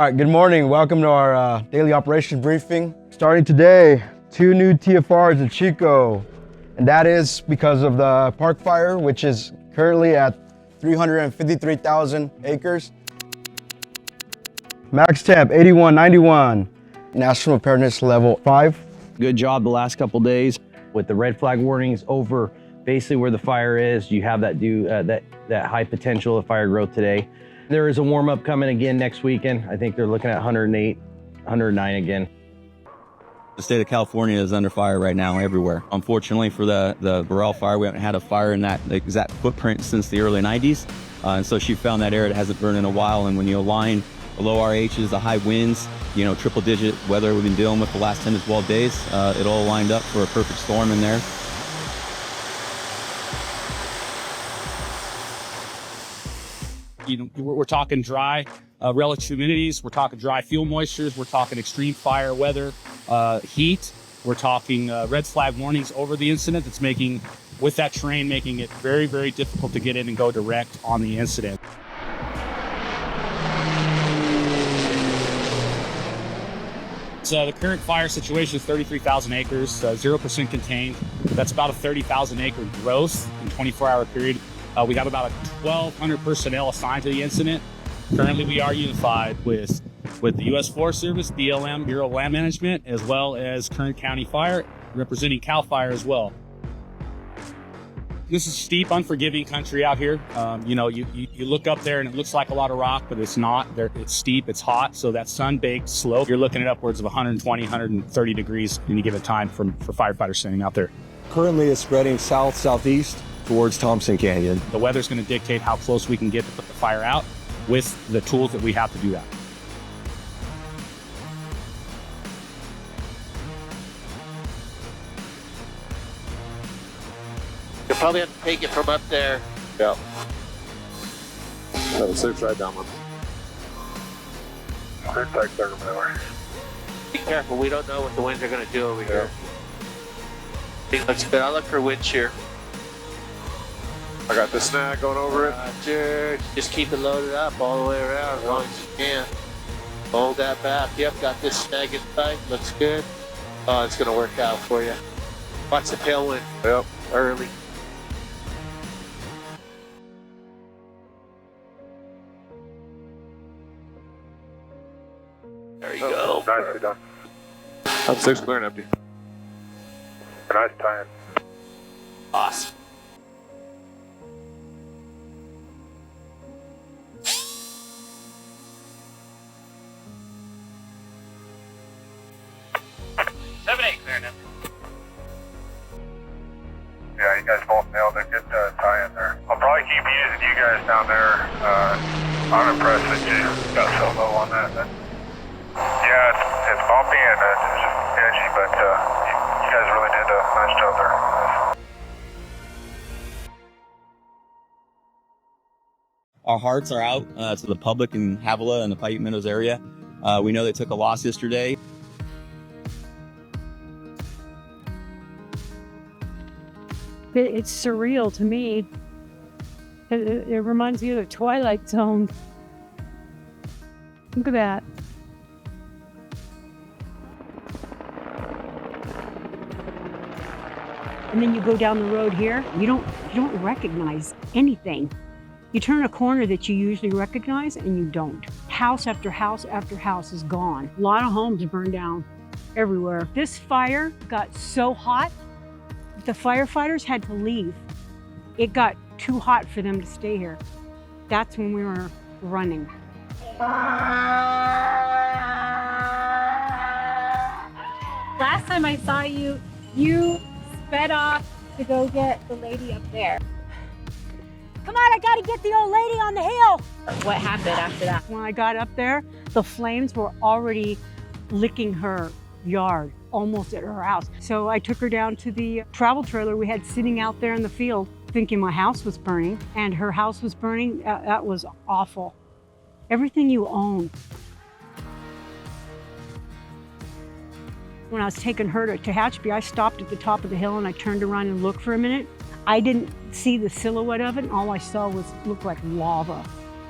All right, good morning. Welcome to our daily operations briefing. Starting today, 2 new TFRs in Chico, and that is because of the park fire, which is currently at 353,000 acres. Max temp, 8191. National preparedness level 5. Good job the last couple days with the red flag warnings over basically where the fire is. You have that that high potential of fire growth today. There is a warm up coming again next weekend. I think they're looking at 108, 109 again. The state of California is under fire right now everywhere. Unfortunately for the Borel Fire, we haven't had a fire in that exact footprint since the early 90s. And so she found that area that hasn't burned in a while. And when you align the low RHs, the high winds, triple digit weather we've been dealing with the last 10 to 12 days, it all lined up for a perfect storm in there. We're talking dry relative humidities, we're talking dry fuel moistures, we're talking extreme fire weather, heat, we're talking red flag warnings over the incident that's making it very, very difficult to get in and go direct on the incident. So the current fire situation is 33,000 acres, 0% contained. That's about a 30,000 acre growth in 24-hour period. We have about 1,200 personnel assigned to the incident. Currently, we are unified with the U.S. Forest Service, BLM, Bureau of Land Management, as well as Kern County Fire, representing CALFIRE as well. This is steep, unforgiving country out here. You look up there and it looks like a lot of rock, but it's not. It's steep, it's hot, so that sun-baked slope, you're looking at upwards of 120, 130 degrees any given time for firefighters standing out there. Currently, it's spreading south-southeast towards Thompson Canyon. The weather's going to dictate how close we can get to put the fire out with the tools that we have to do that. You'll probably have to take it from up there. Yeah. That was 6 right down one. Clear type 30 miller. Be careful, we don't know what the winds are going to do over here. It looks good. I'll look for wind shear. I got the snag going over it. Roger. Just keep it loaded up all the way around as long as you can. Hold that back. Yep, got this snag in tight. Looks good. Oh, it's going to work out for you. Watch the tailwind. Yep. Early. There you go. Nicely done. I'm 6 clear and empty. Nice tie-in. Awesome. Yeah, you guys both nailed it. Good tie-in there. I'll probably keep using you guys down there. I'm impressed that you got so low on that. Yeah, it's bumpy and it's just edgy, but you guys really did a nice job there. Our hearts are out to the public in Havilah and the Paiute Meadows area. We know they took a loss yesterday. It's surreal to me. It reminds me of the Twilight Zone. Look at that. And then you go down the road here, you don't recognize anything. You turn a corner that you usually recognize and you don't. House after house after house is gone. A lot of homes burned down everywhere. This fire got so hot, the firefighters had to leave. It got too hot for them to stay here. That's when we were running. Last time I saw you, you sped off to go get the lady up there. Come on, I gotta get the old lady on the hill. What happened after that? When I got up there, the flames were already licking her yard, almost at her house. So I took her down to the travel trailer we had sitting out there in the field, thinking my house was burning, and her house was burning. That was awful. Everything you own. When I was taking her to Tehachapi, I stopped at the top of the hill and I turned around and looked for a minute. I didn't see the silhouette of it, and all I saw looked like lava.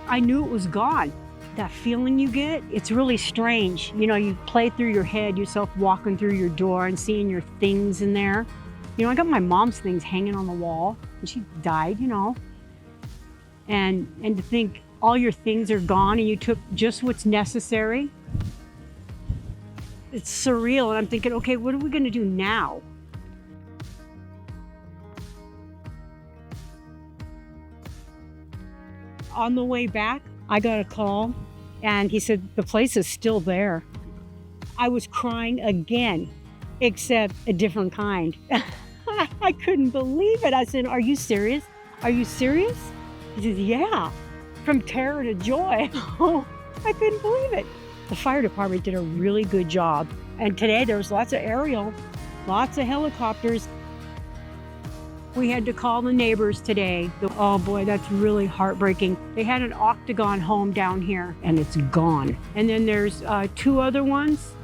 I knew it was gone. that feeling you get, it's really strange. You know, you play through your head, yourself walking through your door and seeing your things in there. You know, I got my mom's things hanging on the wall, and she died, you know. And to think all your things are gone and you took just what's necessary. It's surreal, and I'm thinking, okay, what are we gonna do now? On the way back, I got a call, and he said, the place is still there. I was crying again, except a different kind. I couldn't believe it. I said, are you serious? Are you serious? He says, yeah. From terror to joy. I couldn't believe it. The fire department did a really good job. And today there was lots of aerial, lots of helicopters. We had to call the neighbors today. Oh boy, that's really heartbreaking. They had an octagon home down here and it's gone. And then there's 2 other ones.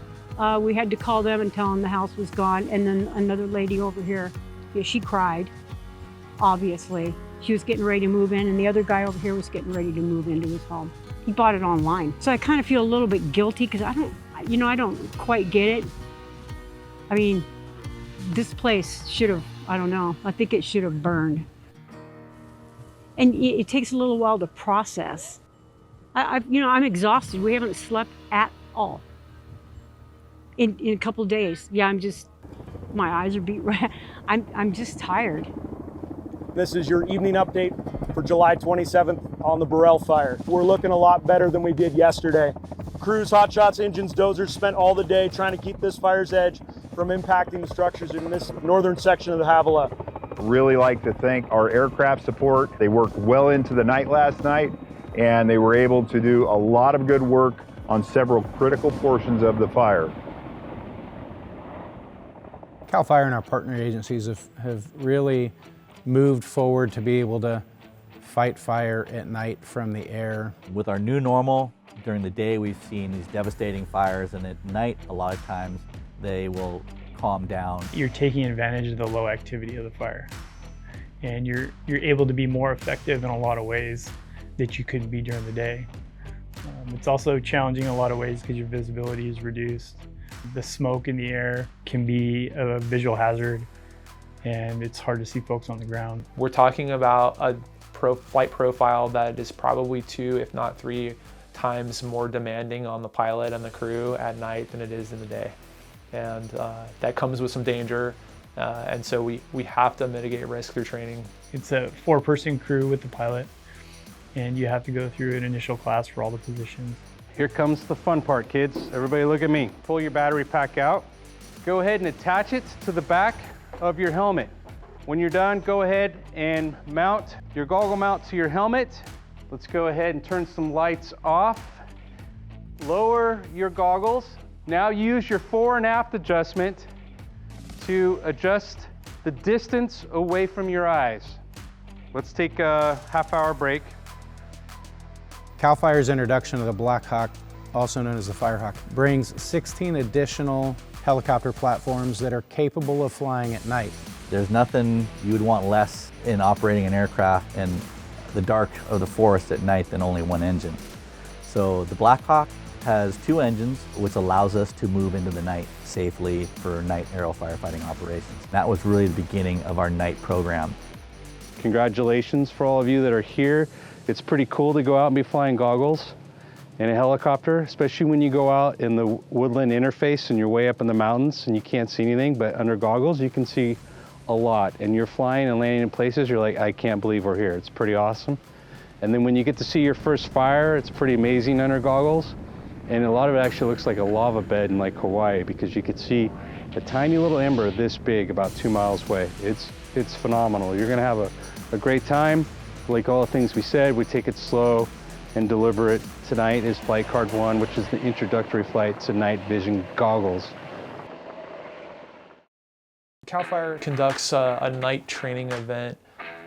We had to call them and tell them the house was gone. And then another lady over here, yeah, she cried, obviously. She was getting ready to move in, and the other guy over here was getting ready to move into his home. He bought it online. So I kind of feel a little bit guilty because I don't quite get it. I mean, this place should have, I don't know, I think it should have burned. And it takes a little while to process. I'm exhausted. We haven't slept at all in a couple of days. Yeah, my eyes are beat red. I'm just tired. This is your evening update for July 27th on the Borel Fire. We're looking a lot better than we did yesterday. Crews, hotshots, engines, dozers spent all the day trying to keep this fire's edge from impacting the structures in this northern section of the Havilah. Really like to thank our aircraft support. They worked well into the night last night, and they were able to do a lot of good work on several critical portions of the fire. CAL FIRE and our partner agencies have really moved forward to be able to fight fire at night from the air. With our new normal, during the day we've seen these devastating fires, and at night a lot of times they will calm down. You're taking advantage of the low activity of the fire, and you're able to be more effective in a lot of ways that you couldn't be during the day. It's also challenging in a lot of ways because your visibility is reduced. The smoke in the air can be a visual hazard, and it's hard to see folks on the ground. We're talking about a flight profile that is probably 2, if not 3 times more demanding on the pilot and the crew at night than it is in the day. And that comes with some danger, and so we have to mitigate risk through training. It's a 4-person crew with the pilot, and you have to go through an initial class for all the positions. Here comes the fun part, kids. Everybody look at me. Pull your battery pack out. Go ahead and attach it to the back of your helmet. When you're done, go ahead and mount your goggle mount to your helmet. Let's go ahead and turn some lights off. Lower your goggles. Now use your fore and aft adjustment to adjust the distance away from your eyes. Let's take a half-hour break. CAL FIRE's introduction of the Black Hawk, also known as the Firehawk, brings 16 additional helicopter platforms that are capable of flying at night. There's nothing you would want less in operating an aircraft in the dark of the forest at night than only one engine. So the Black Hawk has 2 engines, which allows us to move into the night safely for night aerial firefighting operations. That was really the beginning of our night program. Congratulations for all of you that are here. It's pretty cool to go out and be flying goggles in a helicopter, especially when you go out in the woodland interface and you're way up in the mountains and you can't see anything, but under goggles you can see a lot. And you're flying and landing in places, you're like, I can't believe we're here. It's pretty awesome. And then when you get to see your first fire, it's pretty amazing under goggles. And a lot of it actually looks like a lava bed in like Hawaii, because you could see a tiny little ember this big about 2 miles away. It's phenomenal. You're gonna have a great time. Like all the things we said, we take it slow and deliver it. Tonight is Flight Card 1, which is the introductory flight to night vision goggles. CAL FIRE conducts a night training event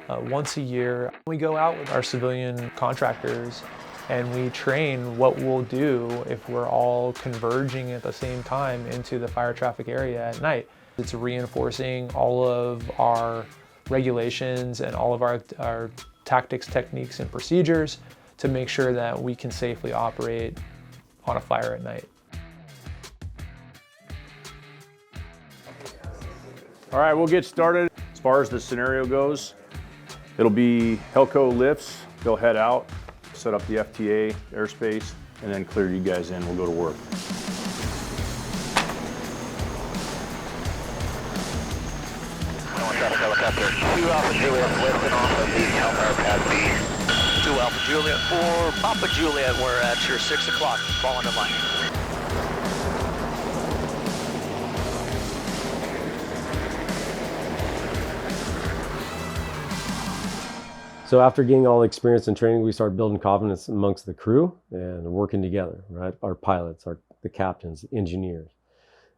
once a year. We go out with our civilian contractors and we train what we'll do if we're all converging at the same time into the fire traffic area at night. It's reinforcing all of our regulations and all of our tactics, techniques, and procedures to make sure that we can safely operate on a fire at night. All right, we'll get started. As far as the scenario goes, it'll be Helco lifts. They'll head out, set up the FTA airspace, and then clear you guys in. We'll go to work. Helicopter 2 Alpha Juliet, lifting off of the calfire pad B. 2 Alpha Juliet 4 Papa Juliet, we're at your 6 o'clock, fall into line. So after getting all the experience and training, we started building confidence amongst the crew and working together, right? Our pilots, the captains, engineers,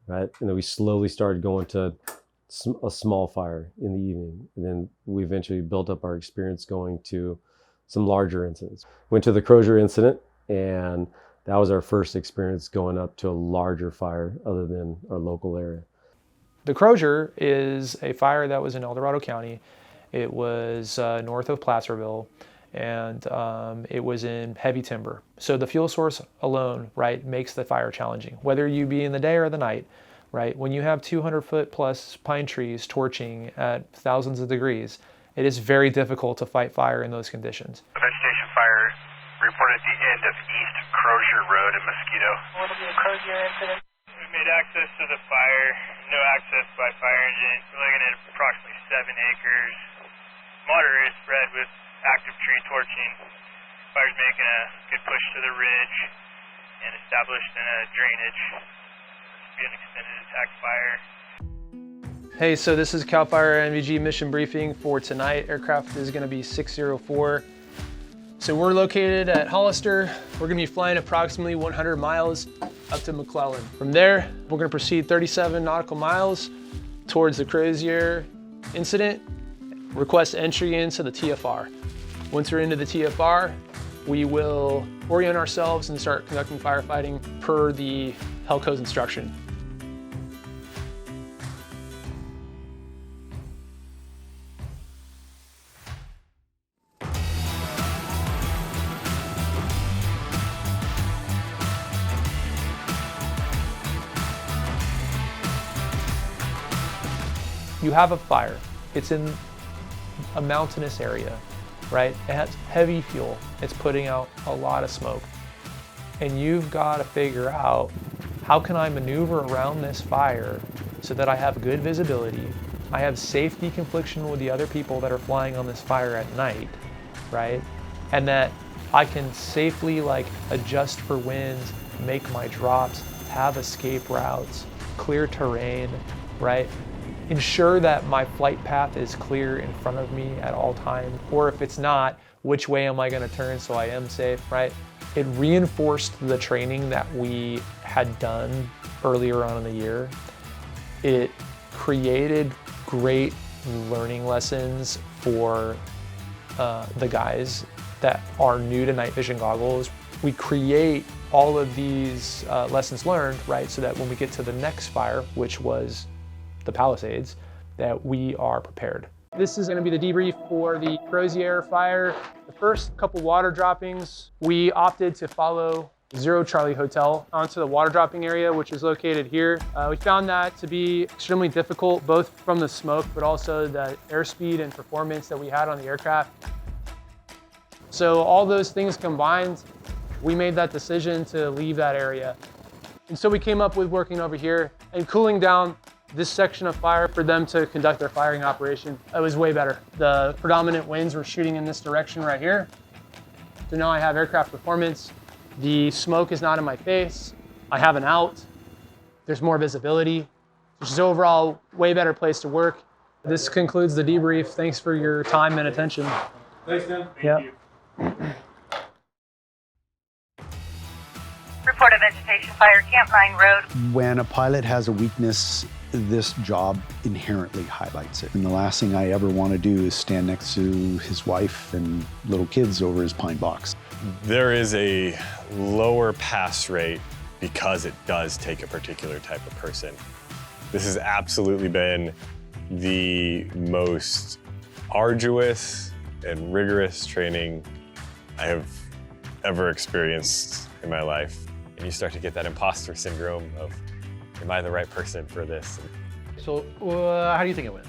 right? And then we slowly started going to a small fire in the evening. And then we eventually built up our experience going to some larger incidents. Went to the Crozier incident, and that was our first experience going up to a larger fire other than our local area. The Crozier is a fire that was in El Dorado County. It was north of Placerville, and it was in heavy timber. So the fuel source alone, right, makes the fire challenging, whether you be in the day or the night, right? When you have 200-foot plus pine trees torching at thousands of degrees, it is very difficult to fight fire in those conditions. Vegetation fire reported at the end of East Crozier Road in Mosquito. What'll be a Crozier incident? We made access to the fire, no access by fire engine. We're looking at approximately 7 acres. Moderate spread with active tree torching. Fire's making a good push to the ridge and established in a drainage. It's be an extended attack fire. Hey, so this is CAL FIRE NVG mission briefing for tonight. Aircraft is going to be 604. So we're located at Hollister. We're going to be flying approximately 100 miles up to McClellan. From there, we're going to proceed 37 nautical miles towards the Crozier incident. Request entry into the TFR. Once we're into the TFR, we will orient ourselves and start conducting firefighting per the Helco's instruction. You have a fire. It's in a mountainous area, right? It has heavy fuel. It's putting out a lot of smoke. And you've got to figure out, how can I maneuver around this fire so that I have good visibility, I have safety confliction with the other people that are flying on this fire at night, right? And that I can safely adjust for winds, make my drops, have escape routes, clear terrain, right? Ensure that my flight path is clear in front of me at all times, or if it's not, which way am I going to turn so I am safe, right? It reinforced the training that we had done earlier on in the year. It created great learning lessons for the guys that are new to night vision goggles. We create all of these lessons learned, right, so that when we get to the next fire, which was the Palisades, that we are prepared. This is going to be the debrief for the Crozier fire. The first couple water droppings, we opted to follow Zero Charlie Hotel onto the water dropping area, which is located here. We found that to be extremely difficult, both from the smoke, but also the airspeed and performance that we had on the aircraft. So all those things combined, we made that decision to leave that area. And so we came up with working over here and cooling down this section of fire for them to conduct their firing operation. It was way better. The predominant winds were shooting in this direction right here. So now I have aircraft performance. The smoke is not in my face. I have an out. There's more visibility, which is overall way better place to work. This concludes the debrief. Thanks for your time and attention. Thanks, Dan. Yeah. Report a vegetation fire, Camp 9 Road. When a pilot has a weakness, this job inherently highlights it. And the last thing I ever want to do is stand next to his wife and little kids over his pine box. There is a lower pass rate because it does take a particular type of person. This has absolutely been the most arduous and rigorous training I have ever experienced in my life. And you start to get that imposter syndrome of, am I the right person for this? So how do you think it went?